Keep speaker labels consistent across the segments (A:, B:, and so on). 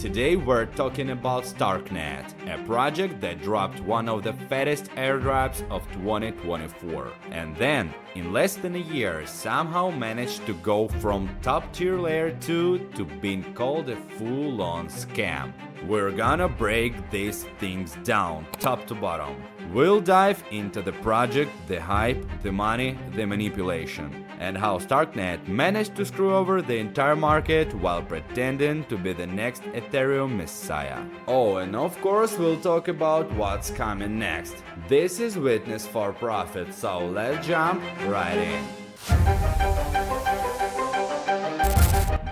A: Today we're talking about StarkNet, a project that dropped one of the fattest airdrops of 2024, and then, in less than a year, somehow managed to go from top-tier layer 2 to being called a full-on scam. We're gonna break these things down, top to bottom. We'll dive into the project, the hype, the money, the manipulation, and how StarkNet managed to screw over the entire market while pretending to be the next Ethereum messiah. Oh, and of course we'll talk about what's coming next. This is Witness for Profit, so let's jump right in.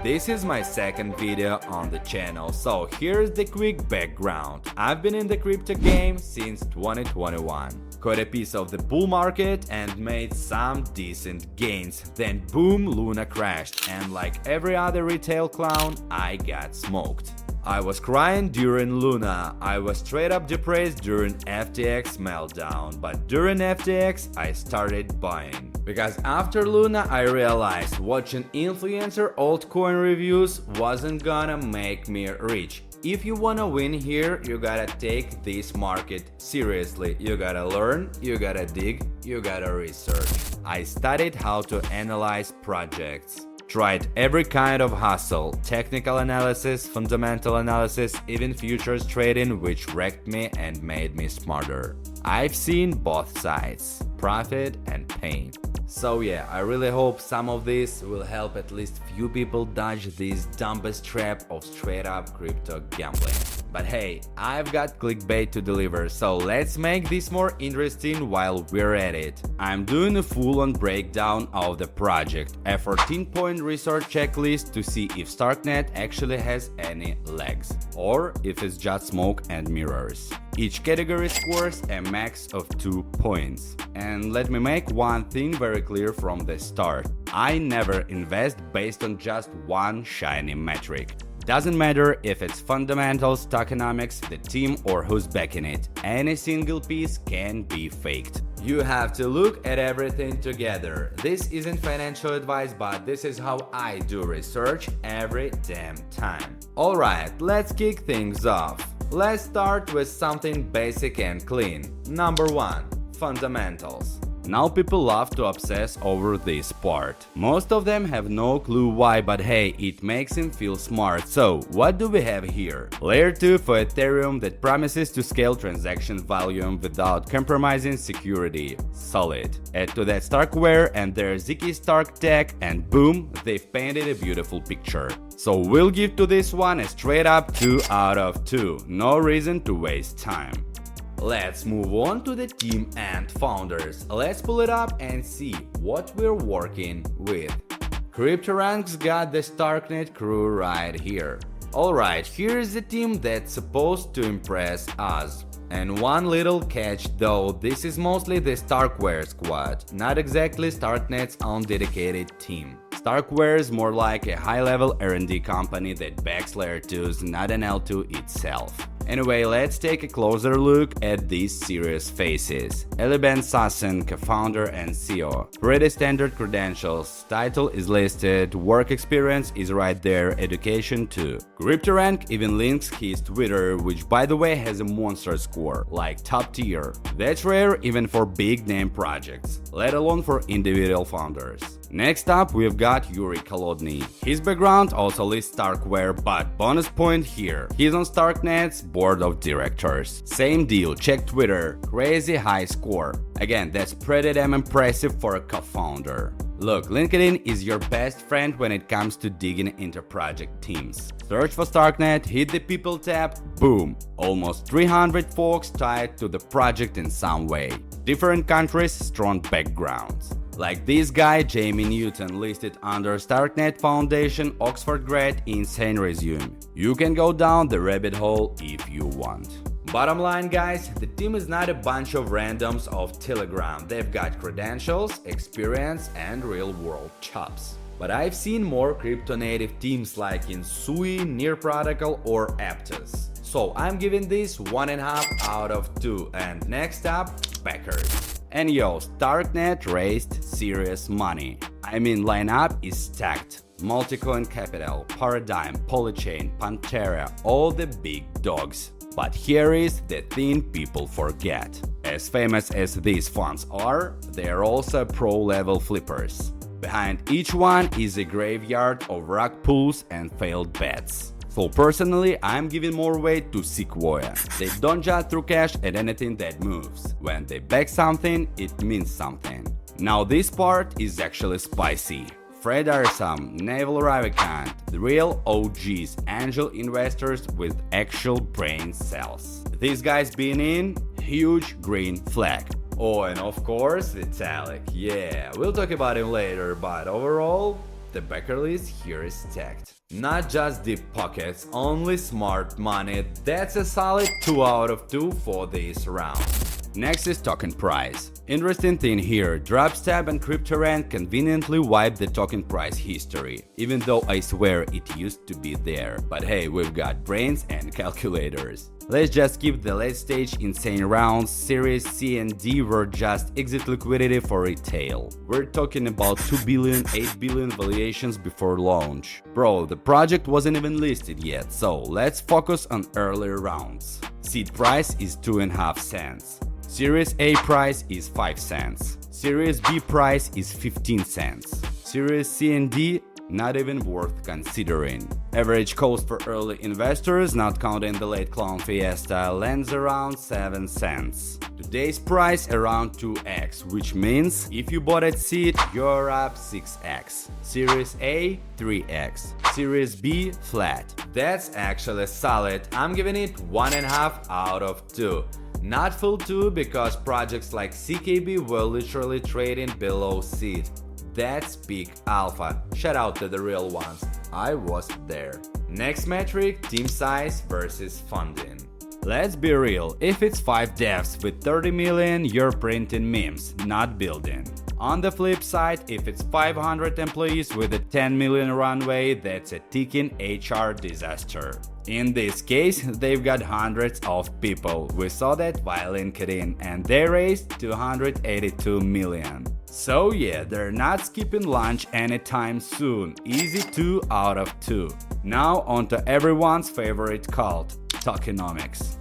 A: This is my second video on the channel, so here's the quick background. I've been in the crypto game since 2021. Caught a piece of the bull market and made some decent gains. Then boom, Luna crashed, and like every other retail clown, I got smoked. I was crying during Luna, I was straight up depressed during FTX meltdown, but during FTX I started buying. Because after Luna I realized watching influencer altcoin reviews wasn't gonna make me rich. If you wanna win here, you gotta take this market seriously. You gotta learn, you gotta dig, you gotta research. I studied how to analyze projects. Tried every kind of hustle, technical analysis, fundamental analysis, even futures trading, which wrecked me and made me smarter. I've seen both sides, profit and pain. So yeah, I really hope some of this will help at least few people dodge this dumbest trap of straight up crypto gambling. But hey, I've got clickbait to deliver, so let's make this more interesting while we're at it. I'm doing a full-on breakdown of the project, a 14-point research checklist to see if StarkNet actually has any legs, or if it's just smoke and mirrors. Each category scores a max of 2 points. And let me make one thing very clear from the start. I never invest based on just one shiny metric. Doesn't matter if it's fundamentals, tokenomics, the team, or who's backing it. Any single piece can be faked. You have to look at everything together. This isn't financial advice, but this is how I do research every damn time. Alright, let's kick things off. Let's start with something basic and clean. Number 1. Fundamentals. Now people love to obsess over this part. Most of them have no clue why, but hey, it makes him feel smart. So, what do we have here? Layer 2 for Ethereum that promises to scale transaction volume without compromising security. Solid. Add to that Starkware and their Ziki Stark tech and boom, they've painted a beautiful picture. So we'll give to this one a straight up 2 out of 2. No reason to waste time. Let's move on to the team and founders. Let's pull it up and see what we're working with. CryptoRank's got the StarkNet crew right here. Alright, here's the team that's supposed to impress us. And one little catch though, this is mostly the Starkware squad, not exactly StarkNet's own dedicated team. Starkware is more like a high-level R&D company that backs layer 2s, not an L2 itself. Anyway, let's take a closer look at these serious faces. Eliban Sasson, co-founder and CEO. Pretty standard credentials, title is listed, work experience is right there, education too. CryptoRank even links his Twitter, which by the way has a monster score, like top tier. That's rare even for big name projects, let alone for individual founders. Next up, we've got Yuri Kolodny. His background also lists Starkware, but bonus point here, he's on StarkNet's board of directors. Same deal, check Twitter, crazy high score. Again, that's pretty damn impressive for a co-founder. Look, LinkedIn is your best friend when it comes to digging into project teams. Search for StarkNet, hit the people tab, boom, almost 300 folks tied to the project in some way. Different countries, strong backgrounds. Like this guy, Jamie Newton, listed under StarkNet Foundation, Oxford grad, insane resume. You can go down the rabbit hole if you want. Bottom line guys, the team is not a bunch of randoms of Telegram. They've got credentials, experience and real world chops. But I've seen more crypto native teams like in Sui, Near Protocol or Aptos. So I'm giving this 1.5 out of 2. And next up, backers. And yo, StarkNet raised serious money. I mean, lineup is stacked. Multicoin Capital, Paradigm, Polychain, Pantera, all the big dogs. But here is the thing people forget. As famous as these funds are, they are also pro-level flippers. Behind each one is a graveyard of rug pulls and failed bets. So personally, I'm giving more weight to Sequoia. They don't judge through cash at anything that moves. When they back something, it means something. Now this part is actually spicy. Fred are some Naval Ravikant, the real OGs, angel investors with actual brain cells. These guys being in, huge green flag. Oh, and of course, Vitalik. Yeah, we'll talk about him later, but overall, the backer list here is stacked. Not just deep pockets, only smart money. That's a solid 2 out of 2 for this round. Next is token price. Interesting thing here, Dropstab and CryptoRant conveniently wiped the token price history, even though I swear it used to be there. But hey, we've got brains and calculators. Let's just skip the late stage insane rounds. Series C and D were just exit liquidity for retail. We're talking about 2 billion, 8 billion valuations before launch. Bro, the project wasn't even listed yet, so let's focus on earlier rounds. Seed price is 2.5 cents. Series A price is 5 cents. Series B price is 15 cents. Series C and D, not even worth considering. Average cost for early investors, not counting the late clone Fiesta, lands around 7 cents. Today's price around 2x, which means if you bought at seed, you're up 6x. Series A, 3x. Series B, flat. That's actually solid. I'm giving it 1.5 out of 2. Not full 2 because projects like CKB were literally trading below seed. That's peak alpha. Shout out to the real ones. I was there. Next metric, team size versus funding. Let's be real, if it's 5 devs with 30 million, you're printing memes, not building. On the flip side, if it's 500 employees with a 10 million runway, that's a ticking HR disaster. In this case, they've got hundreds of people. We saw that via LinkedIn, and they raised 282 million. So yeah, they're not skipping lunch anytime soon. Easy 2 out of 2. Now onto everyone's favorite cult, tokenomics.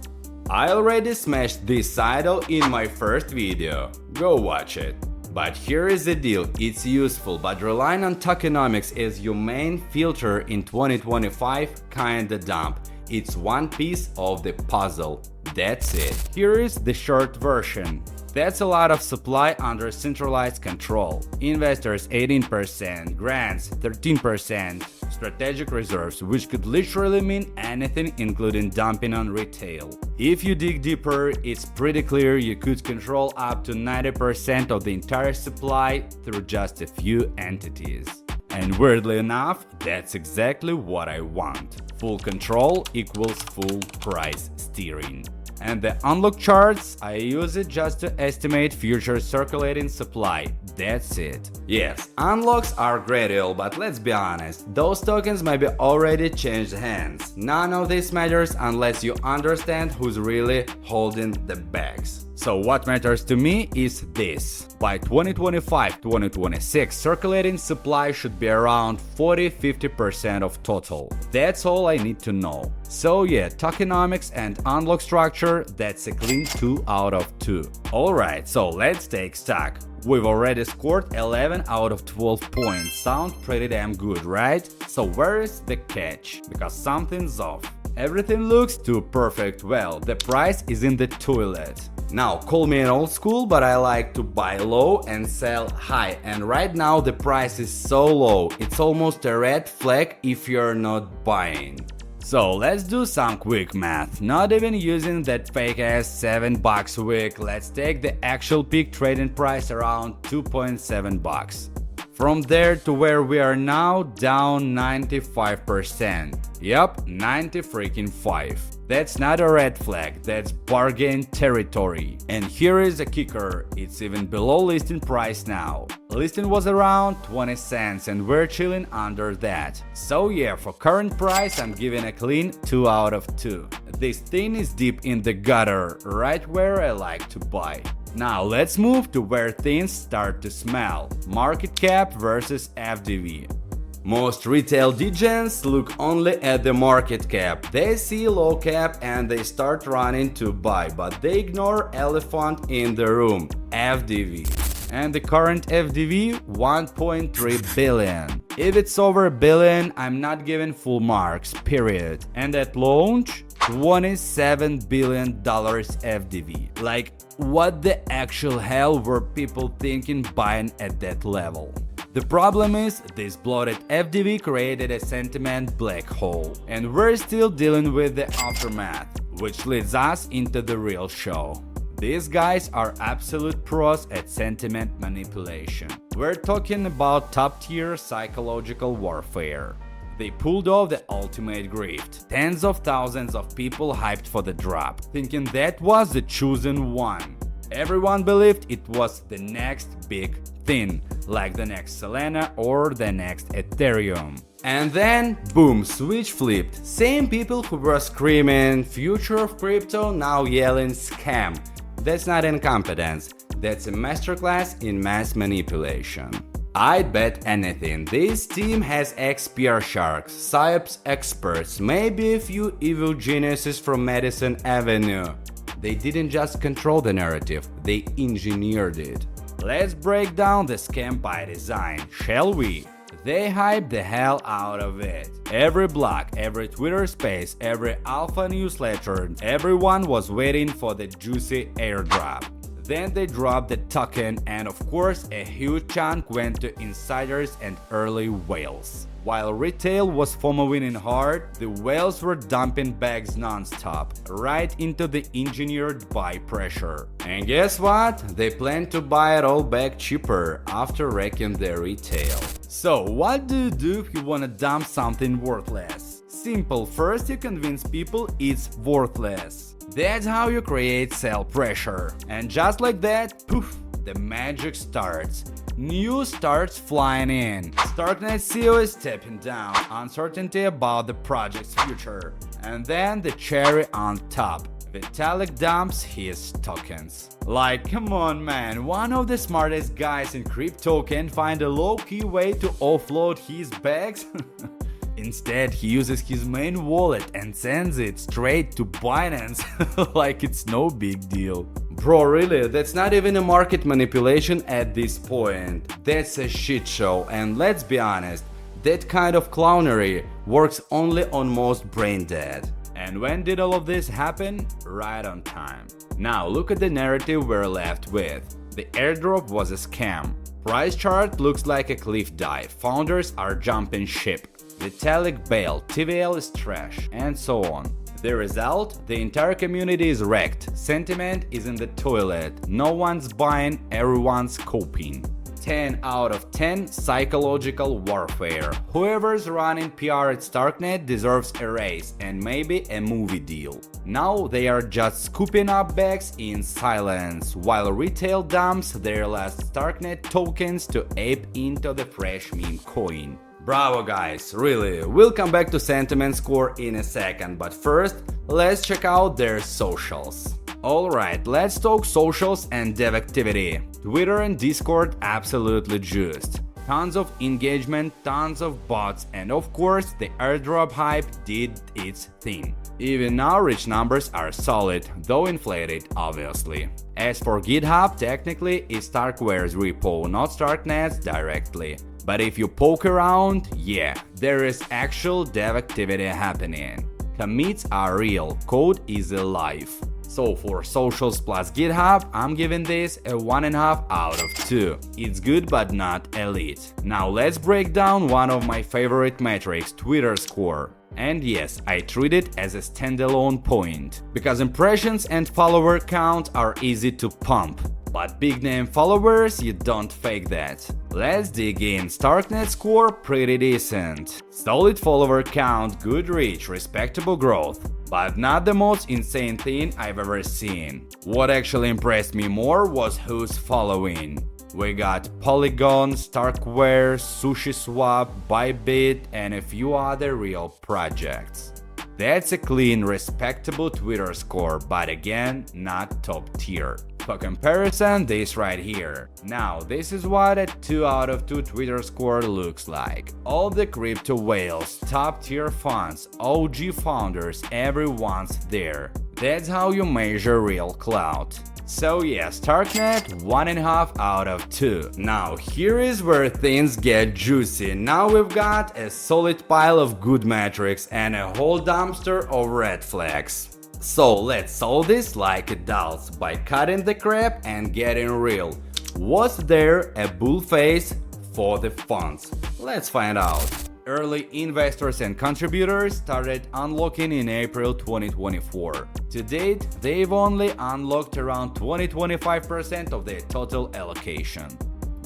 A: I already smashed this idol in my first video. Go watch it. But here is the deal, it's useful, but relying on tokenomics as your main filter in 2025 kinda dumb. It's one piece of the puzzle. That's it. Here is the short version. That's a lot of supply under centralized control. Investors 18%, grants 13%, strategic reserves, which could literally mean anything including dumping on retail. If you dig deeper, it's pretty clear you could control up to 90% of the entire supply through just a few entities. And weirdly enough, that's exactly what I want. Full control equals full price steering. And the unlock charts, I use it just to estimate future circulating supply. That's it. Yes, unlocks are gradual, but let's be honest, those tokens might be already changed hands. None of this matters unless you understand who's really holding the bags. So what matters to me is this. By 2025-2026, circulating supply should be around 40-50% of total. That's all I need to know. So yeah, tokenomics and unlock structure, that's a clean 2 out of 2. Alright, so let's take stock. We've already scored 11 out of 12 points. Sound pretty damn good, right? So where is the catch? Because something's off. Everything looks too perfect. Well, the price is in the toilet. Now, call me an old school, but I like to buy low and sell high. And right now the price is so low, it's almost a red flag if you're not buying. So let's do some quick math. Not even using that fake ass $7 wick, let's take the actual peak trading price around 2.7 bucks. From there to where we are now, down 95%. Yup, 90-freaking-5. That's not a red flag, that's bargain territory. And here is a kicker, it's even below listing price now. Listing was around 20 cents and we're chilling under that. So yeah, for current price I'm giving a clean 2 out of 2. This thing is deep in the gutter, right where I like to buy. Now let's move to where things start to smell. Market cap versus FDV. Most retail degens look only at the market cap. They see low cap and they start running to buy, but they ignore elephant in the room, FDV. And the current FDV, 1.3 billion. If it's over a billion, I'm not giving full marks, period. And at launch, $27 billion FDV. Like, what the actual hell were people thinking buying at that level? The problem is, this bloated FDV created a sentiment black hole. And we're still dealing with the aftermath, which leads us into the real show. These guys are absolute pros at sentiment manipulation. We're talking about top-tier psychological warfare. They pulled off the ultimate grift. Tens of thousands of people hyped for the drop, thinking that was the chosen one. Everyone believed it was the next big thing, like the next Solana or the next Ethereum. And then, boom, switch flipped. Same people who were screaming future of crypto now yelling scam. That's not incompetence, that's a masterclass in mass manipulation. I'd bet anything, this team has ex-PR sharks, psyops experts, maybe a few evil geniuses from Madison Avenue. They didn't just control the narrative, they engineered it. Let's break down the scam by design, shall we? They hyped the hell out of it. Every blog, every Twitter space, every alpha newsletter, everyone was waiting for the juicy airdrop. Then they dropped the token and of course a huge chunk went to insiders and early whales. While retail was FOMOing hard, the whales were dumping bags non-stop, right into the engineered buy pressure. And guess what? They plan to buy it all back cheaper after wrecking their retail. So what do you do if you wanna dump something worthless? Simple, first you convince people it's worthless. That's how you create sell pressure. And just like that, poof, the magic starts. News starts flying in. StarkNet CEO is stepping down, uncertainty about the project's future. And then the cherry on top. Vitalik dumps his tokens. Like, come on man, one of the smartest guys in crypto can find a low-key way to offload his bags? Instead, he uses his main wallet and sends it straight to Binance like it's no big deal. Bro, really, that's not even a market manipulation at this point. That's a shit show, and let's be honest, that kind of clownery works only on most brain dead. And when did all of this happen? Right on time. Now look at the narrative we're left with. The airdrop was a scam. Price chart looks like a cliff dive. Founders are jumping ship. Vitalik bailed, TVL is trash, and so on. The result? The entire community is wrecked. Sentiment is in the toilet. No one's buying, everyone's copying. 10 out of 10 psychological warfare. Whoever's running PR at StarkNet deserves a raise and maybe a movie deal. Now they are just scooping up bags in silence, while retail dumps their last StarkNet tokens to ape into the fresh meme coin. Bravo guys, really, we'll come back to sentiment score in a second, but first, let's check out their socials. Alright, let's talk socials and dev activity. Twitter and Discord absolutely juiced. Tons of engagement, tons of bots, and of course the airdrop hype did its thing. Even now rich numbers are solid, though inflated obviously. As for GitHub, technically it's Starkware's repo, not StarkNet's directly. But if you poke around, yeah, there is actual dev activity happening. Commits are real, code is alive. So for socials plus GitHub, I'm giving this a 1.5 out of 2. It's good but not elite. Now let's break down one of my favorite metrics, Twitter score. And yes, I treat it as a standalone point, because impressions and follower count are easy to pump. But big name followers, you don't fake that. Let's dig in. StarkNet score pretty decent. Solid follower count, good reach, respectable growth. But not the most insane thing I've ever seen. What actually impressed me more was who's following. We got Polygon, Starkware, SushiSwap, Bybit, and a few other real projects. That's a clean, respectable Twitter score, but again, not top tier. For comparison, this right here. Now, this is what a 2 out of 2 Twitter score looks like. All the crypto whales, top tier funds, OG founders, everyone's there. That's how you measure real clout. So yeah, StarkNet 1.5 out of 2. Now here is where things get juicy. Now we've got a solid pile of good metrics and a whole dumpster of red flags. So let's solve this like adults by cutting the crap and getting real. Was there a bull phase for the funds? Let's find out. Early investors and contributors started unlocking in April 2024. To date, they've only unlocked around 20-25% of their total allocation.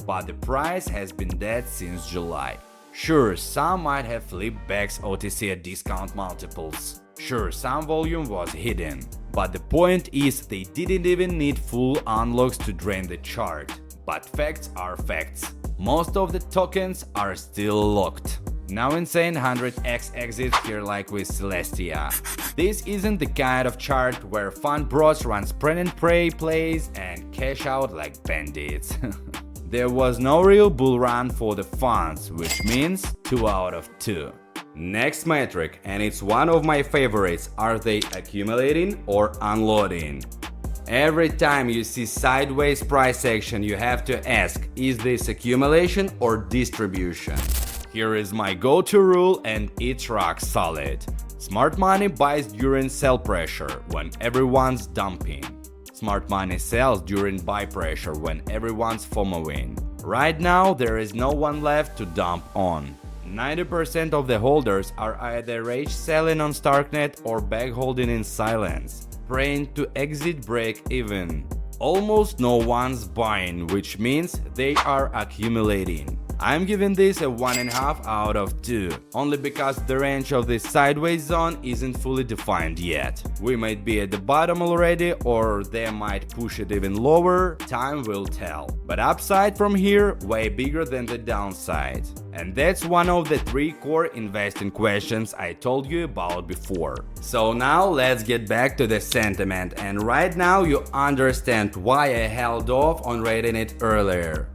A: But the price has been dead since July. Sure, some might have flipped bags OTC at discount multiples. Sure, some volume was hidden. But the point is they didn't even need full unlocks to drain the chart. But facts are facts. Most of the tokens are still locked. Now insane 100x exits here like with Celestia. This isn't the kind of chart where fund bros run sprint and pray plays and cash out like bandits. There was no real bull run for the funds, which means 2 out of 2. Next metric, and it's one of my favorites, are they accumulating or unloading? Every time you see sideways price action, you have to ask, is this accumulation or distribution? Here is my go-to rule and it's rock solid. Smart money buys during sell pressure when everyone's dumping. Smart money sells during buy pressure when everyone's FOMOing. Right now there is no one left to dump on. 90% of the holders are either rage selling on StarkNet or bag holding in silence, praying to exit break even. Almost no one's buying, which means they are accumulating. I'm giving this a 1.5 out of 2, only because the range of this sideways zone isn't fully defined yet. We might be at the bottom already, or they might push it even lower, time will tell. But upside from here, way bigger than the downside. And that's one of the 3 core investing questions I told you about before. So now let's get back to the sentiment, and right now you understand why I held off on rating it earlier.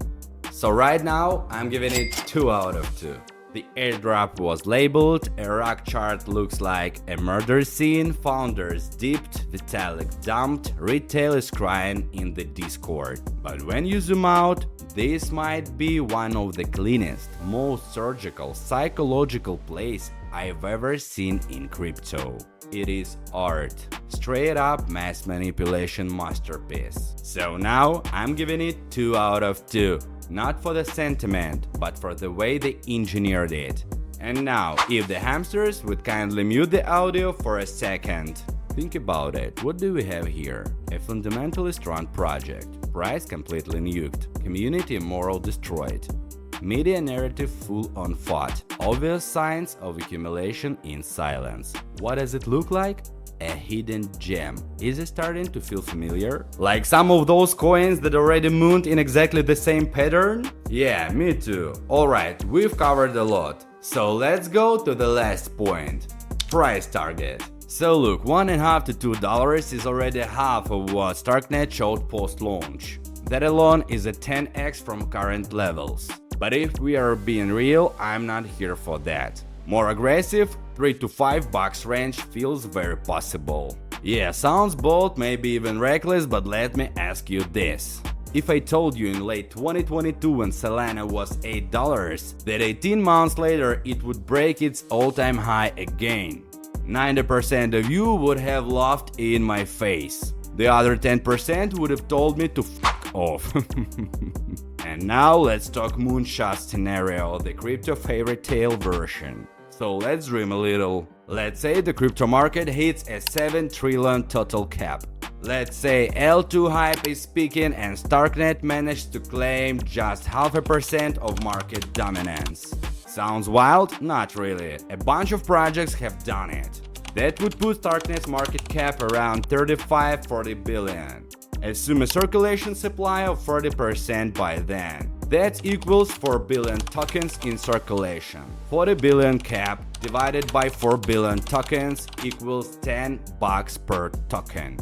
A: So right now, I'm giving it 2 out of 2. The airdrop was labeled, a rock chart looks like a murder scene, founders dipped, Vitalik dumped, retail is crying in the Discord. But when you zoom out, this might be one of the cleanest, most surgical, psychological plays I've ever seen in crypto. It is art. Straight up mass manipulation masterpiece. So now, I'm giving it 2 out of 2. Not for the sentiment, but for the way they engineered it. And now, if the hamsters would kindly mute the audio for a second. Think about it, what do we have here? A fundamentally strong project, price completely nuked, community moral destroyed, media narrative full on fought, obvious signs of accumulation in silence. What does it look like? A hidden gem. Is it starting to feel familiar? Like some of those coins that already mooned in exactly the same pattern? Yeah, me too. Alright, we've covered a lot. So let's go to the last point. Price target. So look, $1.5 to $2 is already half of what StarkNet showed post-launch. That alone is a 10x from current levels. But if we are being real, I'm not here for that. More aggressive, $3 to $5 range feels very possible. Yeah, sounds bold, maybe even reckless, but let me ask you this. If I told you in late 2022 when Solana was $8, that 18 months later it would break its all-time high again, 90% of you would have laughed in my face. The other 10% would have told me to f*** off. And now let's talk moonshot scenario, the crypto fairy tale version. So let's dream a little. Let's say the crypto market hits a 7 trillion total cap. Let's say L2 hype is peaking and StarkNet managed to claim just 0.5% of market dominance. Sounds wild? Not really. A bunch of projects have done it. That would put StarkNet's market cap around 35-40 billion. Assume a circulation supply of 40% by then. That equals 4 billion tokens in circulation. 40 billion cap divided by 4 billion tokens equals $10 per token.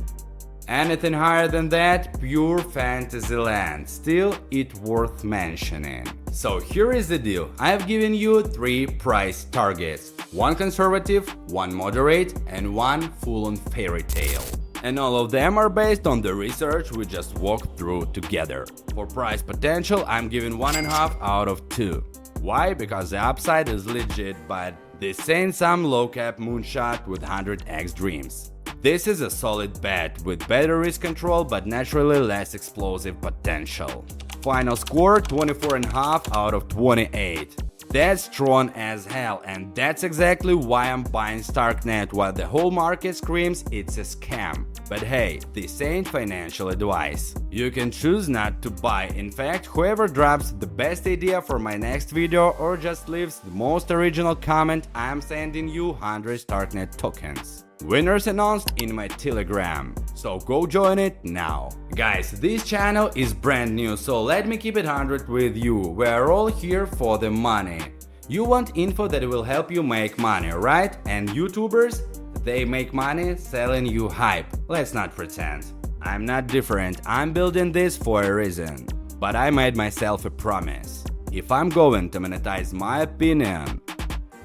A: Anything higher than that, pure fantasy land. Still, it worth mentioning. So here is the deal. I have given you 3 price targets. 1 conservative, 1 moderate, and 1 full-on fairy tale. And all of them are based on the research we just walked through together. For price potential, I'm giving 1.5 out of 2. Why? Because the upside is legit, but this ain't some low-cap moonshot with 100x dreams. This is a solid bet with better risk control but naturally less explosive potential. Final score 24.5 out of 28. That's strong as hell, and that's exactly why I'm buying StarkNet while the whole market screams it's a scam. But hey, this ain't financial advice. You can choose not to buy. In fact, whoever drops the best idea for my next video or just leaves the most original comment, I'm sending you 100 StarkNet tokens. Winners announced in my Telegram, so go join it now. Guys, this channel is brand new, so let me keep it 100 with you. We're all here for the money. You want info that will help you make money, right? And YouTubers, they make money selling you hype. Let's not pretend. I'm not different, I'm building this for a reason. But I made myself a promise. If I'm going to monetize my opinion,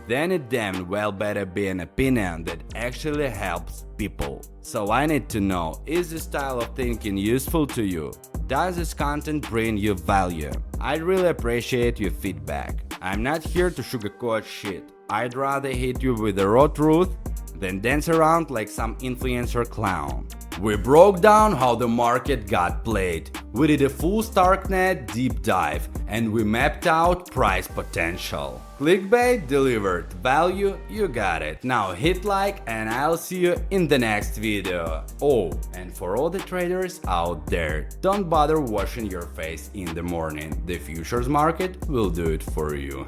A: then it damn well better be an opinion that actually helps people. So I need to know, is this style of thinking useful to you? Does this content bring you value? I'd really appreciate your feedback. I'm not here to sugarcoat shit. I'd rather hit you with the raw truth than dance around like some influencer clown. We broke down how the market got played. We did a full StarkNet deep dive and we mapped out price potential. Clickbait delivered, value you got it. Now hit like and I'll see you in the next video. Oh, and for all the traders out there, don't bother washing your face in the morning. The futures market will do it for you.